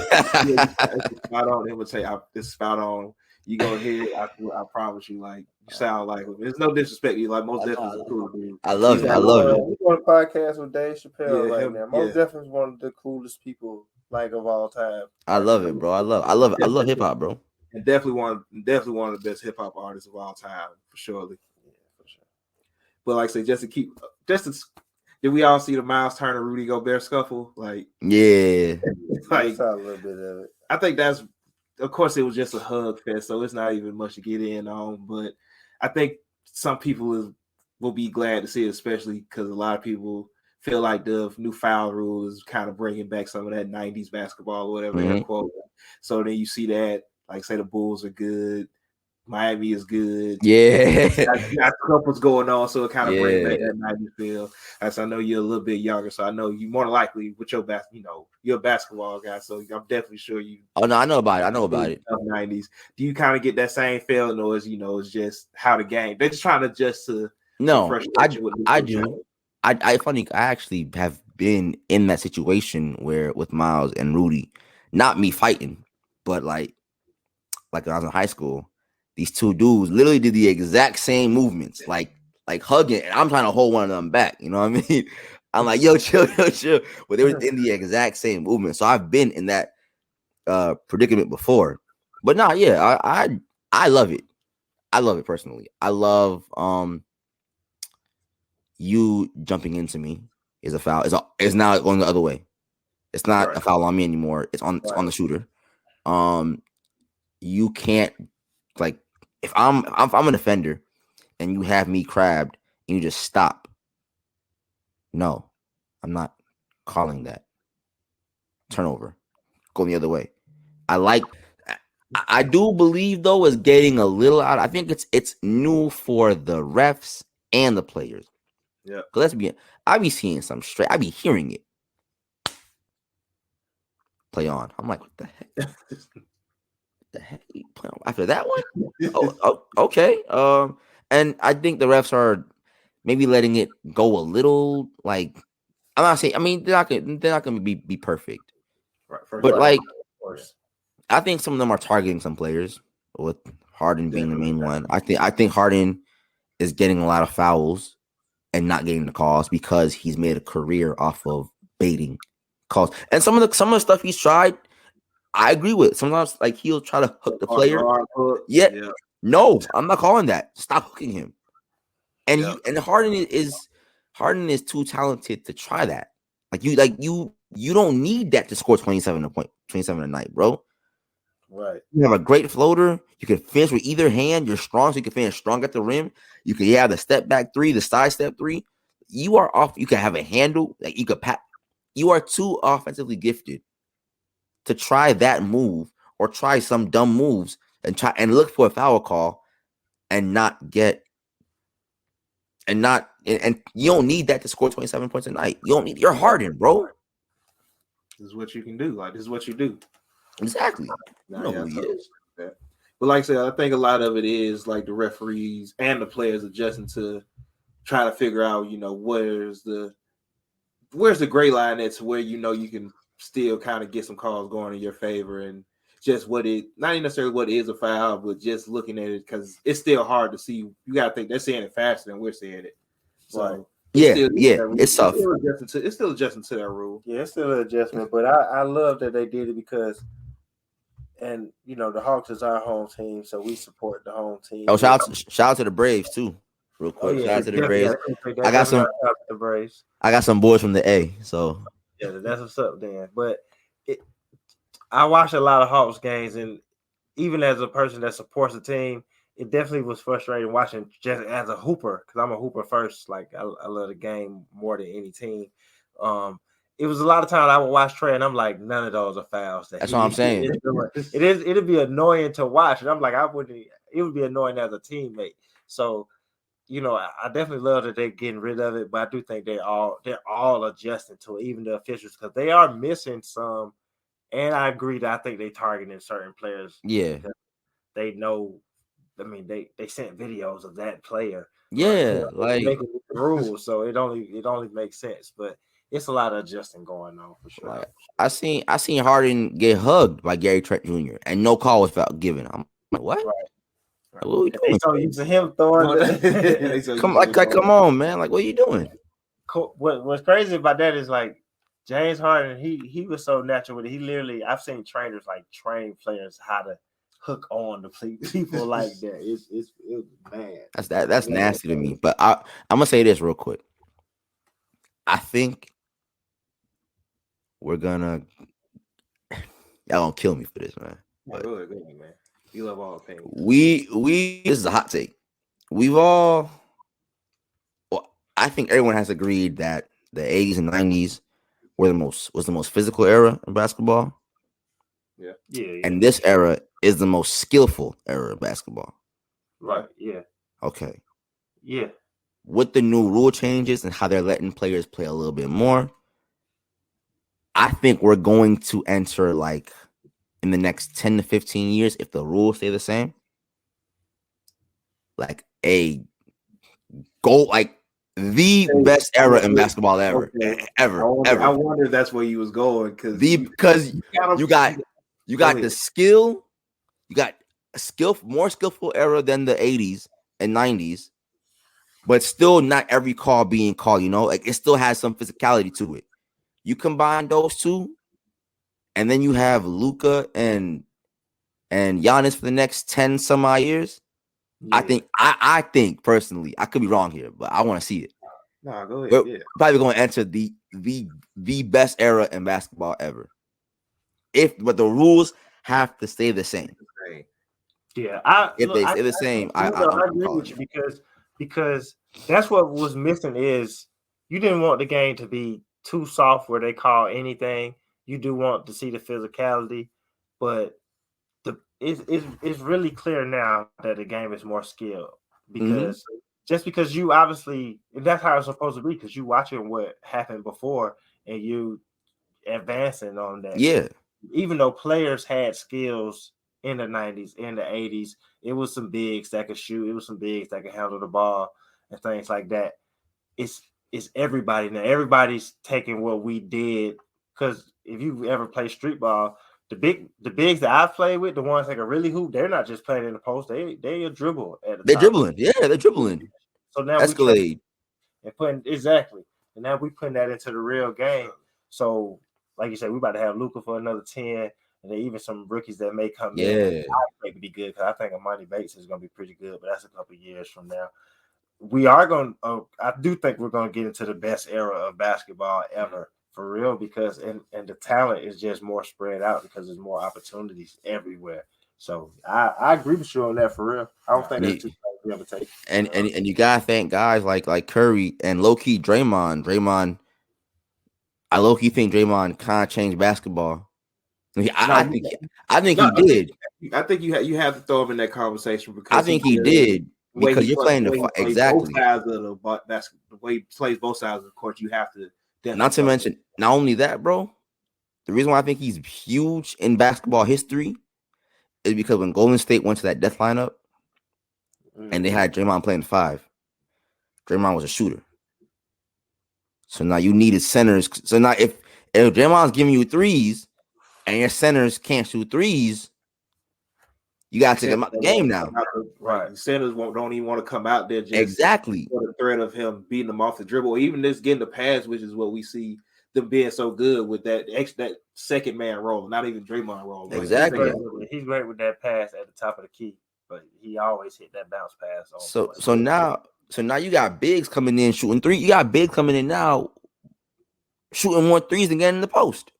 Spot on. Him would say, "It's spot on." You go ahead. I promise you, like you sound like him. There's no disrespect. You like Mos Def is a cool dude. I love it. I love it. We're on a podcast with Dave Chappelle right now. Mos Def is one of the coolest people like of all time. I love it, bro. I love hip hop, bro. And definitely one of the best hip hop artists of all time, for surely. Yeah, for sure. But like I say, did we all see the Miles Turner Rudy Gobert scuffle? Like, yeah, like I saw a little bit of it. I think that's, of course, it was just a hug fest, so it's not even much to get in on. But I think some people will be glad to see it, especially because a lot of people feel like the new foul rule is kind of bringing back some of that 90s basketball or whatever they're quoting. So then you see that, like, say the Bulls are good, Miami is good. Yeah. You got couples going on, so it kind of brings back that 90s feel. As I know you're a little bit younger, so I know you more likely with your you're a basketball guy, so I'm definitely sure you. Oh no, I know about it. 90s. Do you kind of get that same feeling, or is it's just how the game? They're just trying to adjust to. No, I do. I actually have been in that situation where with Miles and Rudy, not me fighting, but like when I was in high school. These two dudes literally did the exact same movements, like hugging, and I'm trying to hold one of them back. You know what I mean? I'm like, yo, chill. But they were in the exact same movement. So I've been in that predicament before. But no, yeah, I love it. I love it personally. I love you jumping into me is a foul. It's now going the other way. It's not a foul on me anymore. It's on the shooter. You can't. Like if I'm a defender and you have me crabbed and you just stop. No, I'm not calling that. Turnover. Go the other way. I do believe though is getting a little out. I think it's new for the refs and the players. Yeah. I be seeing some straight. I be hearing it. Play on. I'm like, what the heck? The heck after that one? Oh, okay. And I think the refs are maybe letting it go a little. Like, I'm not saying. I mean, they're not gonna be perfect. Right. But like, I think some of them are targeting some players, with Harden being the main one. I think Harden is getting a lot of fouls and not getting the calls because he's made a career off of baiting calls. And some of the stuff he's tried. I agree with. Sometimes, like he'll try to hook the player. Yeah. No, I'm not calling that. Stop hooking him. And Harden is too talented to try that. You don't need that to score 27 a night, bro. Right. You have a great floater. You can finish with either hand. You're strong, so you can finish strong at the rim. You can the step back three, the side step three. you are off. You can have a handle, like you could pat. You are too offensively gifted to try that move or try some dumb moves and try and look for a foul call and not get and you don't need that to score 27 points a night. You don't need you're hardened, bro. This is what you can do. Like, this is what you do. Exactly. You know who I he totally is. that. But like I said, I think a lot of it is like the referees and the players adjusting to try to figure out, where's the gray line that's where you can still kind of get some calls going in your favor, and just not even necessarily what is a foul, but just looking at it, because it's still hard to see. You gotta think they're seeing it faster than we're seeing it. So Right. It's tough. It's still adjusting to that rule. Yeah, it's still an adjustment, but I love that they did it because, and the Hawks is our home team, so we support the home team. Oh, shout out to the Braves too, real quick. Oh, yeah, shout out to the Braves. I got the Braves. I got some boys from the A, so Yeah, that's what's up, Dan. But I watch a lot of Hawks games, and even as a person that supports the team, it definitely was frustrating watching just as a hooper, because I'm a hooper first. Like I love the game more than any team. It was a lot of times I would watch Trey, and I'm like, none of those are fouls. That's what I'm saying. It'd be annoying to watch, and I'm like, it would be annoying as a teammate. So, I definitely love that they're getting rid of it, but I do think they're all adjusting to it, even the officials, because they are missing some. And I agree that I think they targeting certain players. Yeah. They know. I mean, they sent videos of that player. Yeah, like making the rules, so it only makes sense. But it's a lot of adjusting going on for sure. Like, I seen Harden get hugged by Gary Trent Jr. and no call was given. I'm like, what? Right. Like, what are we doing? They so used to him throwing. Come on, man! Like, what are you doing? What's crazy about that is like James Harden. He was so natural with it. He literally, I've seen trainers like train players how to hook on to people like that. It was bad. That's nasty to me. But I'm gonna say this real quick. I think we're gonna y'all gonna kill me for this, man. But go ahead, man. You love all opinions. We this is a hot take. I think everyone has agreed that the 80s and 90s was the most physical era of basketball. Yeah. And this era is the most skillful era of basketball. Right. Yeah. Okay. Yeah. With the new rule changes and how they're letting players play a little bit more, I think we're going to enter, like, in the next 10 to 15 years, if the rules stay the same, like the best era in baskillball ever. I wonder if that's where you was going, because you got the skill, you got a more skillful era than the 80s and 90s, but still not every call being called, like it still has some physicality to it. You combine those two, and then you have Luka and Giannis for the next 10 some odd years. Yeah. I think personally, I could be wrong here, but I want to see it. No, go ahead. We're probably going to enter the best era in basketball ever. But the rules have to stay the same. Yeah, if they stay the same, I agree with you, because that's what was missing is you didn't want the game to be too soft where they call anything. You do want to see the physicality, but it's really clear now that the game is more skilled, because just because you obviously, that's how it's supposed to be, because you watching what happened before and you advancing on that. Yeah. Even though players had skills in the 90s, in the 80s, it was some bigs that could shoot. It was some bigs that could handle the ball and things like that. It's everybody now. Everybody's taking what we did, because if you ever play street ball, the bigs that I've played with, the ones that can really hoop, they're not just playing in the post. They dribble at the They're top. dribbling. Yeah, they're dribbling. So now Escalade. And now we putting that into the real game. So like you said, we about to have Luka for another 10, and then even some rookies that may come in. I think be good, because I think Amani Bates is going to be pretty good, but that's a couple of years from now. We are going. I do think we're going to get into the best era of basketball ever, for real, because and the talent is just more spread out because there's more opportunities everywhere. So I agree with you on that, for real. I don't think that's too We have to take. And you gotta thank guys like Curry and low key Draymond. I low key think Draymond kind of changed basketball. I think he did. I think you have to throw him in that conversation because I think he did because you're playing exactly both sides of the basketball. The way he plays both sides of the court, you have to. Not to mention, not only that, bro. The reason why I think he's huge in basketball history is because when Golden State went to that death lineup and they had Draymond playing 5, Draymond was a shooter. So now you needed centers. So now if Draymond's giving you threes and your centers can't shoot threes, you gotta take them out the game now. Right. The centers don't even want to come out there just exactly for the threat of him beating them off the dribble, or even just getting the pass, which is what we see them being so good with that second man role, not even Draymond role. Exactly. He's great with that pass at the top of the key, but he always hit that bounce pass. So now you got bigs coming in shooting 3. You got bigs coming in now shooting more threes than getting in the post.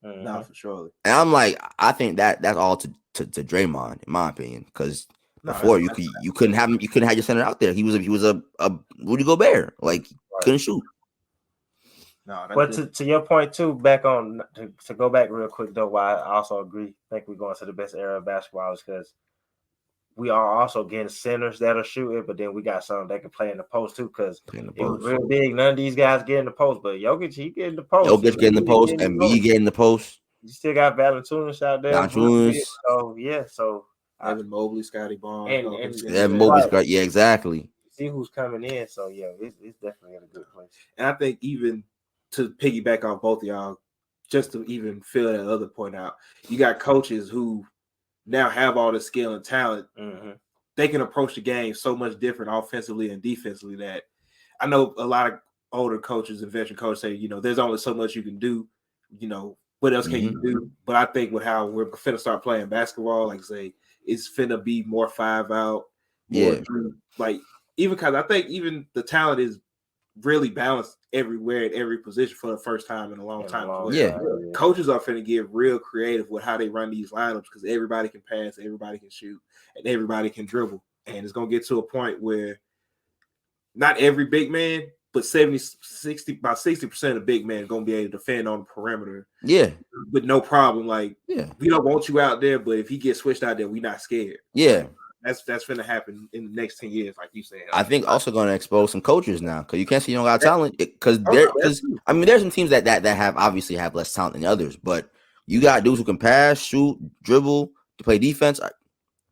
No, for sure. And I'm like, I think that's all to Draymond, in my opinion, because before you couldn't have your center out there. He was a Rudy Gobert, like couldn't shoot. No, but to your point too, back on to go back real quick though, why I also agree. I think we're going to the best era of basketball is because we are also getting centers that are shooting, but then we got some that can play in the post too. Because it was real big. None of these guys get in the post, but Jokic he get in the post. Jokic get in the post, and me get in the post. You still got Valanciunas out there. So yeah, so Evan Mobley, Scotty Barnes, and Mobley's got exactly. See who's coming in. So yeah, it's definitely in a good place. And I think even to piggyback off both of y'all, just to even fill that other point out, you got coaches who now have all the skill and talent. Mm-hmm. They can approach the game so much different offensively and defensively that I know a lot of older coaches and veteran coaches say, there's only so much you can do. What else can you do? But I think with how we're finna start playing basketball, like say, it's finna be more 5 out. Like even because I think even the talent is really balanced everywhere at every position for the first time in a long time. Coaches are finna get real creative with how they run these lineups because everybody can pass, everybody can shoot, and everybody can dribble. And it's gonna get to a point where not every big man, but 60% of big men gonna be able to defend on the perimeter. Yeah, with no problem. Like, we don't want you out there, but if he gets switched out there, we not scared. Yeah, that's gonna happen in the next 10 years, like you said. I think also gonna expose some coaches now because you can't say you don't got talent because there's some teams that have obviously have less talent than others, but you got dudes who can pass, shoot, dribble, to play defense.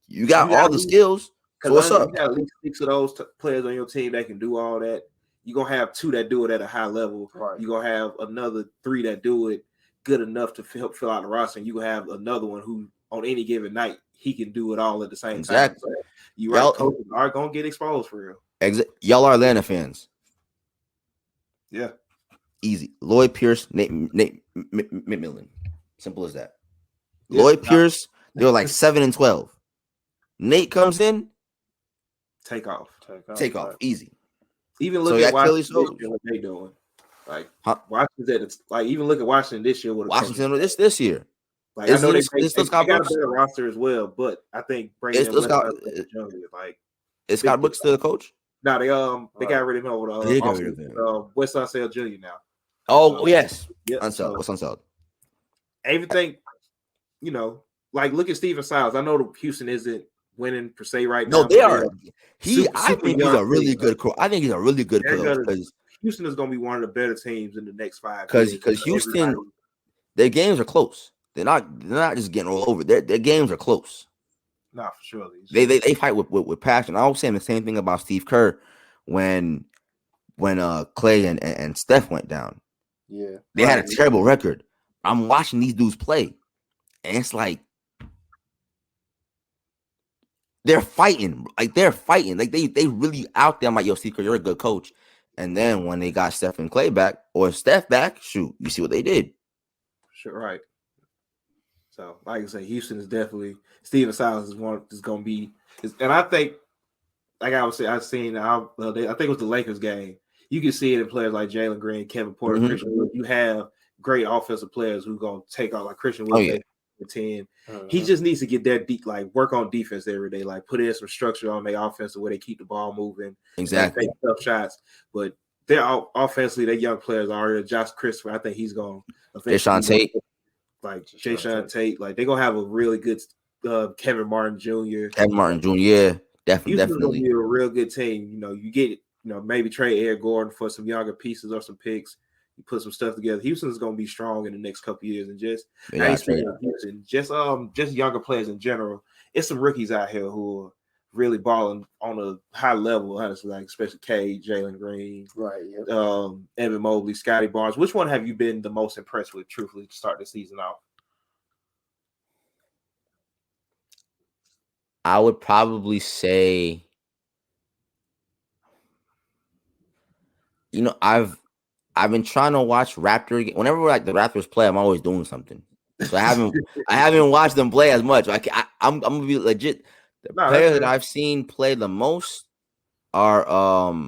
You got all the skills. So what's up? You got at least 6 of those players on your team that can do all that. You're going to have 2 that do it at a high level. Right. You're going to have another 3 that do it good enough to help fill out the roster. And you have another one who, on any given night, he can do it all at the same time. So you right, coaches are going to get exposed for real. Y'all are Atlanta fans. Yeah. Easy. Lloyd Pierce, Nate McMillan. Simple as that. Yeah. Lloyd Pierce, they were like 7-12. Nate comes in. Take off. Right. Easy. Even look at Washington this year, what they doing. Like even look at Washington this year. Washington this year. Like I know they got a better roster as well, but I think bringing is Scott Brooks still the coach? No, they got rid of him over the West Unseld Jr. now. Oh yes, Unseld. What's Unseld? Everything, like look at Steven Silas. I know Houston isn't winning per se right now. No, they are. I think he's a really good coach. I think he's a really good coach because Houston is going to be one of the better teams in the next 5 years. Because Houston, their games are close. They're not just getting rolled over. Their games are close. No, for sure. They fight with passion. I was saying the same thing about Steve Kerr when Clay and Steph went down. Yeah, they had a terrible record. I'm watching these dudes play, and it's like they're fighting. Like they really out there. I'm like, yo, Steve Kerr, you're a good coach. And then when they got Steph and Clay back, or Steph back, shoot, you see what they did. Sure, right. So, like I say, Houston is definitely Steven Silas is going to be, and I think, like I was saying, I think it was the Lakers game. You can see it in players like Jalen Green, Kevin Porter, Christian Wood. You have great offensive players who going to take out like Christian Wood. 10. He just needs to get that deep, like work on defense every day, like put in some structure on their offense where they keep the ball moving. Exactly. Take tough shots. But they're offensively, they're young players already. Josh Christopher, I think he's going to Jason Tate. Like Jason Tate. Like they're going to have a really good Kevin Martin Jr. Kevin Martin Jr., yeah. Houston's Definitely. going to be a real good team. You know, you get, maybe trade Eric Gordon for some younger pieces or some picks. You put some stuff together. Houston's going to be strong in the next couple of years. And just, I ain't speaking of Houston, just younger players in general. It's some rookies out here who are really balling on a high level, honestly, like especially Cade, Jalen Green, right? Yep. Evan Mobley, Scotty Barnes. Which one have you been the most impressed with, truthfully, to start the season off? I would probably say, I've been trying to watch Raptor. Whenever like the Raptors play, I'm always doing something. So I haven't watched them play as much. I'm gonna be legit. The players that I've seen play the most are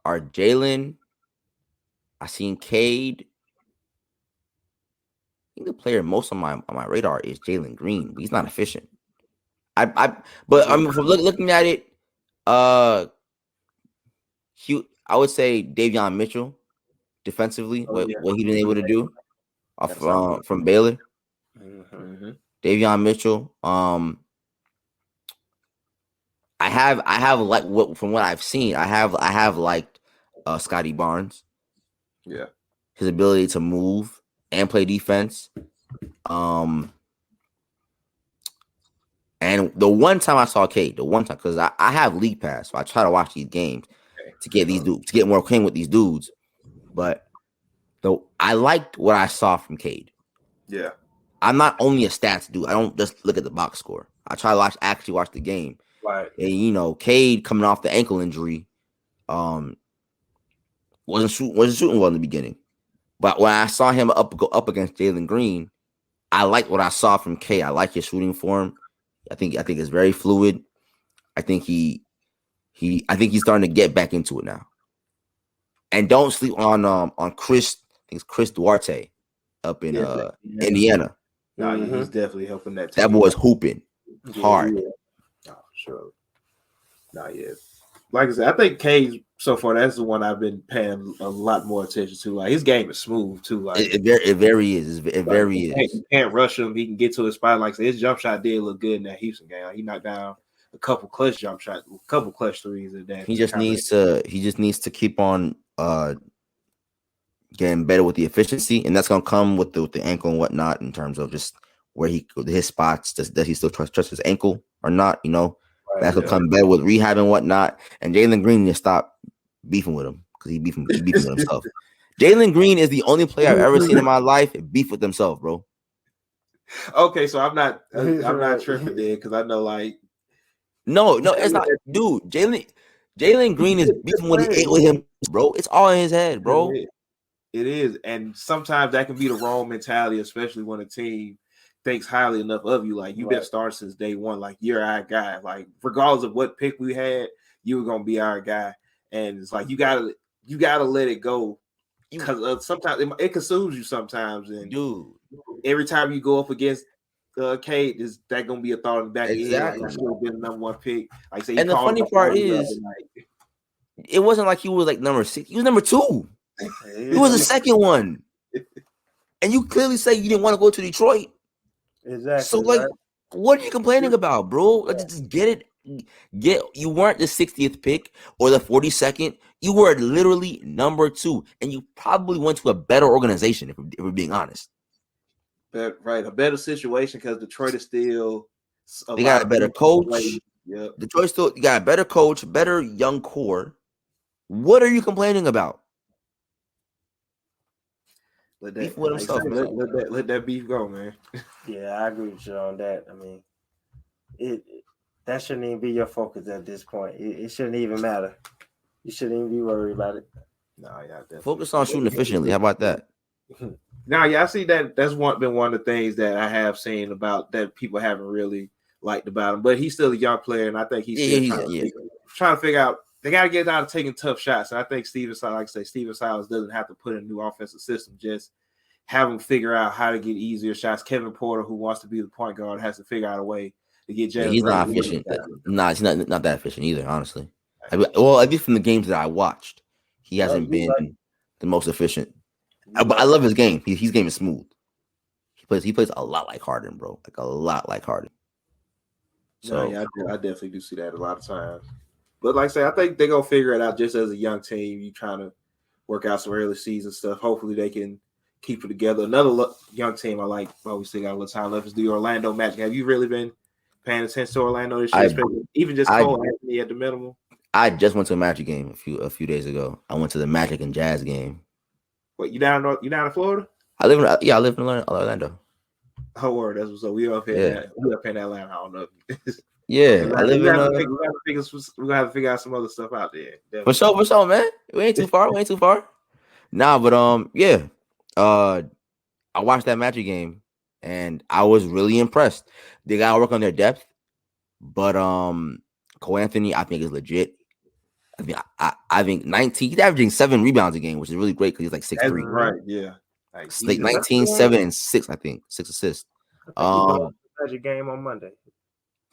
Jalen. I've seen Cade. I think the player most on my radar is Jalen Green, but he's not efficient. But from looking at it, I would say Davion Mitchell defensively, what he's been able to do from Baylor. Mm-hmm. Davion Mitchell. I have like from what I've seen, I have liked Scotty Barnes. Yeah. His ability to move and play defense. And the one time I saw Cade, because I have League Pass, so I try to watch these games to get these dudes, to get more acquainted with these dudes. But I liked what I saw from Cade. Yeah. I'm not only a stats dude. I don't just look at the box score. I try to actually watch the game. Right. And Cade coming off the ankle injury, wasn't shooting well in the beginning. But when I saw him go up against Jalen Green, I liked what I saw from Cade. I like his shooting form. I think it's very fluid. I think he's starting to get back into it now. And don't sleep on Chris. I think it's Chris Duarte up in Indiana. No, he's definitely helping that team. That boy's hooping hard. Yeah. Oh, sure. Not yet. Like I said, I think Cade so far, that's the one I've been paying a lot more attention to. Like his game is smooth too. Like it very is. It very is. You can't rush him. He can get to his spot. Like I said, his jump shot did look good in that Houston game. Like, he knocked down a couple clutch jump shots, a couple clutch threes in that. He just needs to keep on getting better with the efficiency, and that's gonna come with the ankle and whatnot in terms of just where his spots. Does he still trust his ankle or not? That's gonna come better with rehab and whatnot. And Jalen Green needs to stop beefing with him because he beefing with himself. Jalen Green is the only player I've ever seen in my life beef with himself, bro. Okay, so I'm not tripping there because I know no, it's not, dude. Jalen Green is beefing with him, bro. It's all in his head, bro. It is, and sometimes that can be the wrong mentality, especially when a team thinks highly enough of you. Like you've been starting since day one. Like you're our guy. Like regardless of what pick we had, you were gonna be our guy. And it's like you gotta let it go because sometimes it consumes you sometimes. And dude, every time you go up against Cade, is that gonna be a thought in the back of your head? Like, I should have been the number one pick. Like say, and the funny part is, it wasn't like he was like number 6. He was number 2. He was the second one. And you clearly say you didn't want to go to Detroit. Exactly. So what are you complaining about, bro? Just get it. You weren't the 60th pick or the 42nd. You were literally number 2, and you probably went to a better organization if we're being honest. Right, a better situation because Detroit is still. They got a better coach. Yep. Detroit still got a better coach, better young core. What are you complaining about? Let that beef go, man. Yeah, I agree with you on that. I mean, that shouldn't even be your focus at this point. It shouldn't even matter. You shouldn't even be worried about it. No, yeah, definitely. Focus on shooting efficiently. How about that? Now, I see that that's been one of the things that I have seen about that people haven't really liked about him. But he's still a young player, and I think he's trying to figure out. They got to get out of taking tough shots. And I think Steven Silas doesn't have to put in a new offensive system. Just have them figure out how to get easier shots. Kevin Porter, who wants to be the point guard, has to figure out a way to get Jalen. He's not efficient. Nah, he's not that efficient either, honestly. Well, at least from the games that I watched, he hasn't been the most efficient. But I love his game. His game is smooth. He plays a lot like Harden, bro. Like a lot like Harden. So yeah, I definitely do see that a lot of times. But like I say, I think they're gonna figure it out just as a young team. You trying to work out some early season stuff. Hopefully they can keep it together. Another young team I like, well, we still got a little time left, is the Orlando Magic. Have you really been paying attention to Orlando this year? Even just Cole Anthony at the minimum? I just went to a Magic game a few days ago. I went to the Magic and Jazz game. What, you down in Florida? I live in Orlando. Oh, word. That's what's up. We up here. We up in Atlanta. I don't know. Yeah, I live in. We gotta have to figure out some other stuff out there. For sure, man. We ain't too far. Nah, but yeah. I watched that Magic game and I was really impressed. They gotta work on their depth, but Cole Anthony, I think, is legit. I think 19. He's averaging 7 rebounds a game, which is really great because he's like 6'3". Right, yeah. Like 19, 7, and 6, I think. 6 assists. Magic game on Monday.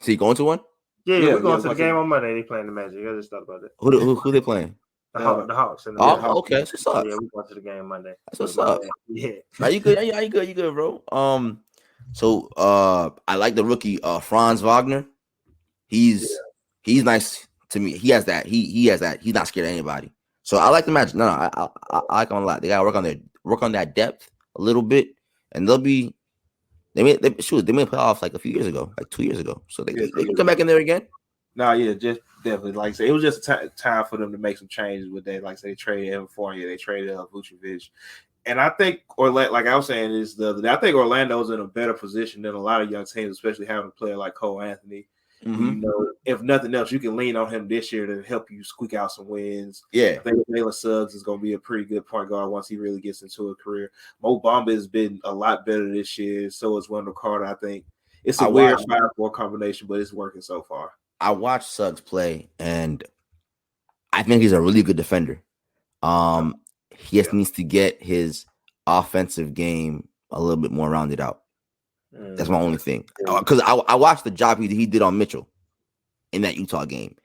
So you going to one? Yeah, we're going to the game on Monday. They playing the Magic. I just thought about that. Who they playing? The Hawks. Okay. That's what's up. Yeah, we going to the game Monday. That's what's up. Yeah. Are you good? You good, bro? So I like the rookie Franz Wagner. He's nice to me. He has that. He has that. He's not scared of anybody. So I like the Magic. No, I like them a lot. They gotta work on that depth a little bit, and they made playoffs like a few years ago, like 2 years ago. So they can come back in there again. No, yeah, just definitely. Like I say, it was just a time for them to make some changes with that. Like I say, they traded Evan Fournier, they traded Vucevic. And I think, like I was saying, I think Orlando's in a better position than a lot of young teams, especially having a player like Cole Anthony. Mm-hmm. You know, if nothing else, you can lean on him this year to help you squeak out some wins. Yeah, I think Jalen Suggs is going to be a pretty good point guard once he really gets into a career. Mo Bamba has been a lot better this year. So is Wendell Carter. I think it's a weird 5-4 combination, but it's working so far. I watched Suggs play, and I think he's a really good defender. He just needs to get his offensive game a little bit more rounded out. That's my only thing. Because I watched the job he did on Mitchell in that Utah game,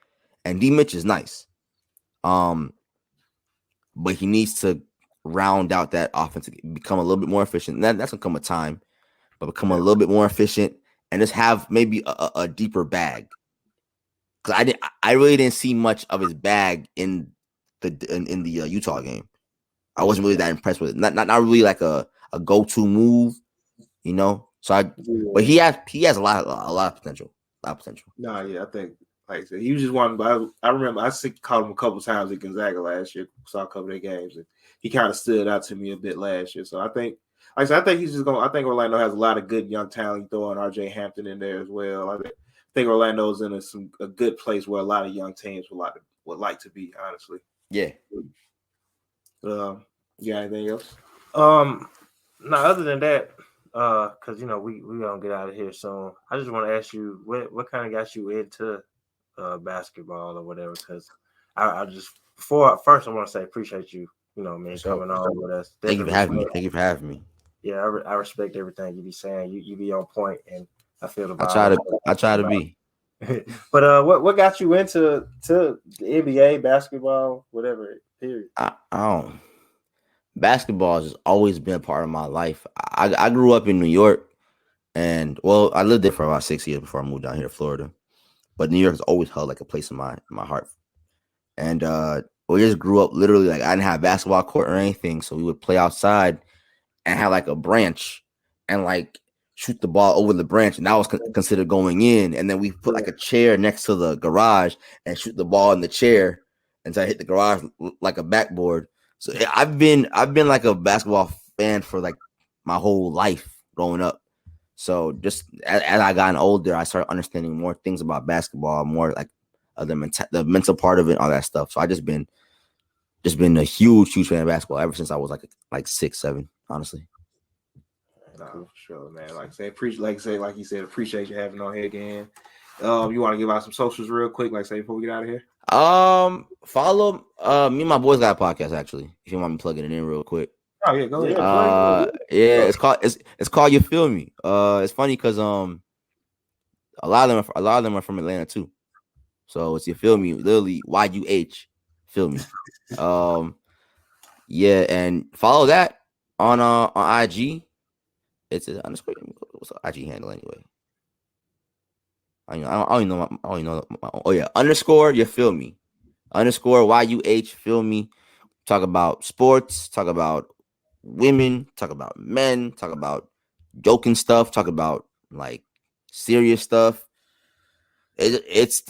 and D. Mitch is nice. But he needs to round out that offense, become a little bit more efficient. That's gonna come with time, but become a little bit more efficient and just have maybe a deeper bag. Because I really didn't see much of his bag in the Utah game. I wasn't really that impressed with it. Not really like a go-to move, you know. But he has a lot of potential. No, yeah, I think like I said, he was just one. But I remember I called him a couple times at Gonzaga last year. Saw a couple of their games, and he kind of stood out to me a bit last year. So I think, like I said, I think he's just going. I think Orlando has a lot of good young talent. Throwing R.J. Hampton in there as well. I think Orlando's in a good place where a lot of young teams would like to be. Honestly, yeah. You got anything else? No, other than that, because we gonna get out of here soon. I just want to ask you what kind of got you into basketball or whatever. Because I just first I want to say appreciate you. Man, coming on with us. Thank you for having me. Yeah, I respect everything you be saying. You be on point, and I feel the vibe. I try to be. But what got you into the NBA, basketball, whatever? Period. I don't. Basketball has always been a part of my life. I grew up in New York, and I lived there for about 6 years before I moved down here to Florida. But New York has always held like a place in my heart. And we just grew up literally like I didn't have a basketball court or anything, so we would play outside and have like a branch and like shoot the ball over the branch, and that was considered going in. And then we put like a chair next to the garage and shoot the ball in the chair until I hit the garage like a backboard. So I've been like a basketball fan for like my whole life growing up. So just as I gotten older, I started understanding more things about basketball, more like the mental part of it, all that stuff. So I just been a huge fan of basketball ever since I was like 6, 7, honestly. No, for sure, man. Like you said, appreciate you having on here again. You want to give out some socials real quick, before we get out of here? Follow me and my boys got a podcast actually. If you want me plugging it in real quick. Oh yeah, go ahead. Yeah. It's called You Feel Me. It's funny because a lot of them are from Atlanta too. So it's You Feel Me, literally YUH, feel me. Yeah, and follow that on IG. It's an underscore. What's the IG handle anyway? I don't know. Oh yeah, underscore. You feel me? Underscore YUH. Feel me? Talk about sports. Talk about women. Talk about men. Talk about joking stuff. Talk about like serious stuff. It's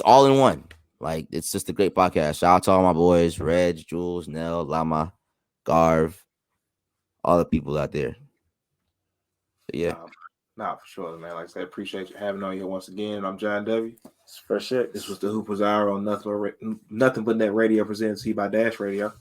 all in one. Like it's just a great podcast. Shout out to all my boys, Reg, Jules, Nell, Lama, Garv, all the people out there. But yeah. Nah, for sure, man. Like I said, appreciate you having on here once again. I'm John W. For sure. This was the Hoopers Hour on Nothing But Net Radio, presented to you by Dash Radio.